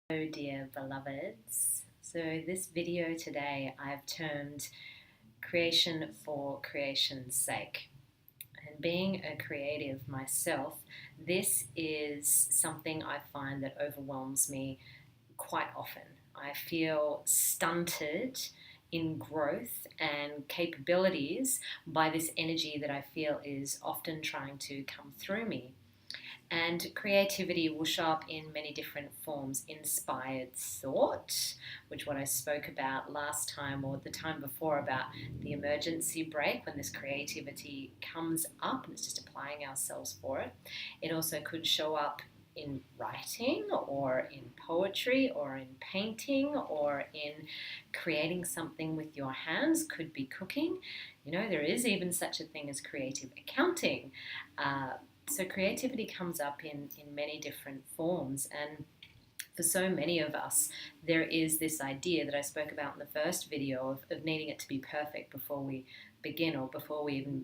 Hello dear beloveds. So this video today I've termed Creation for Creation's Sake. And being a creative myself, this is something I find that overwhelms me quite often. I feel stunted in growth and capabilities by this energy that I feel is often trying to come through me. And creativity will show up in many different forms. Inspired thought, which what I spoke about last time or the time before about the emergency brake, when this creativity comes up and it's just applying ourselves for it. It also could show up in writing or in poetry or in painting or in creating something with your hands. Could be cooking. There is even such a thing as creative accounting. So creativity comes up in many different forms, and for so many of us, there is this idea that I spoke about in the first video of needing it to be perfect before we begin or before we even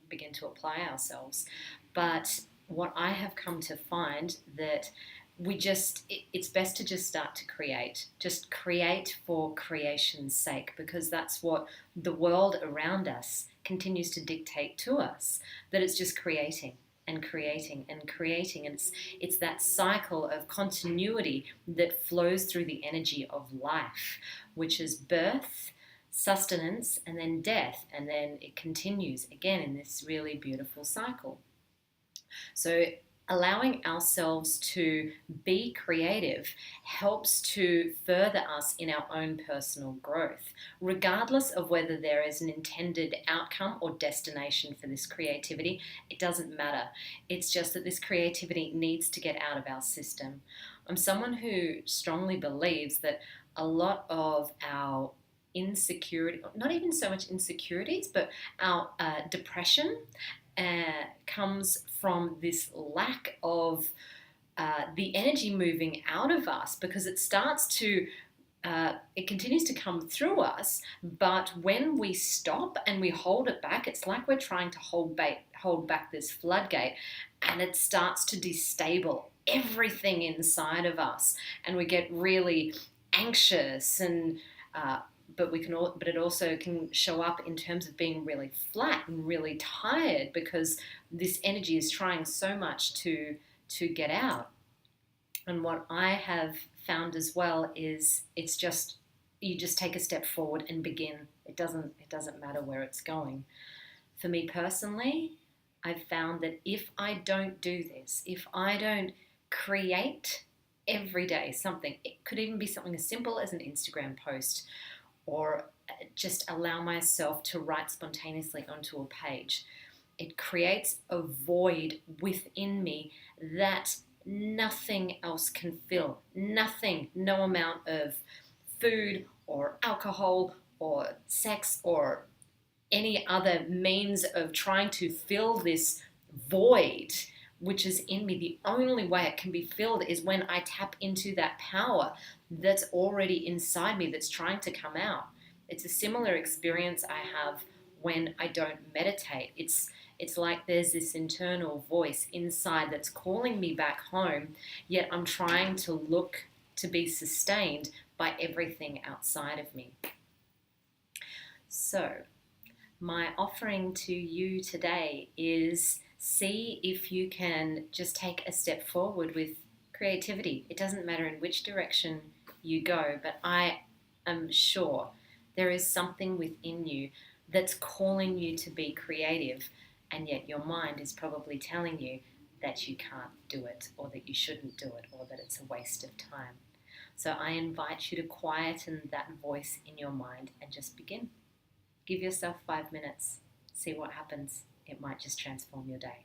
begin to apply ourselves. But what I have come to find that it's best to just start to create. Just create for creation's sake, because that's what the world around us continues to dictate to us, that it's just creating and creating and creating. And it's that cycle of continuity that flows through the energy of life, which is birth, sustenance, and then death. And then it continues again in this really beautiful cycle. So allowing ourselves to be creative helps to further us in our own personal growth, regardless of whether there is an intended outcome or destination for this creativity. It doesn't matter. It's just that this creativity needs to get out of our system. I'm someone who strongly believes that a lot of our insecurity, not even so much insecurities, but our depression comes from this lack of the energy moving out of us, because it continues to come through us, but when we stop and we hold it back, it's like we're trying to hold back this floodgate, and it starts to destabilize everything inside of us, and we get really anxious and but it also can show up in terms of being really flat and really tired, because this energy is trying so much to get out. And what I have found as well is you just take a step forward and begin. It doesn't matter where it's going. For me personally, I've found that if I don't do this, if I don't create every day something, it could even be something as simple as an Instagram post, or just allow myself to write spontaneously onto a page. It creates a void within me that nothing else can fill. Nothing, no amount of food or alcohol or sex or any other means of trying to fill this void which is in me. The only way it can be filled is when I tap into that power that's already inside me that's trying to come out. It's a similar experience I have when I don't meditate. It's like there's this internal voice inside that's calling me back home, yet I'm trying to look to be sustained by everything outside of me. So, my offering to you today is see if you can just take a step forward with creativity. It doesn't matter in which direction you go, but I am sure there is something within you that's calling you to be creative, and yet your mind is probably telling you that you can't do it, or that you shouldn't do it, or that it's a waste of time. So I invite you to quieten that voice in your mind and just begin. Give yourself 5 minutes. See what happens. It might just transform your day.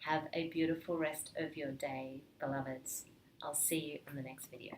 Have a beautiful rest of your day, beloveds. I'll see you in the next video.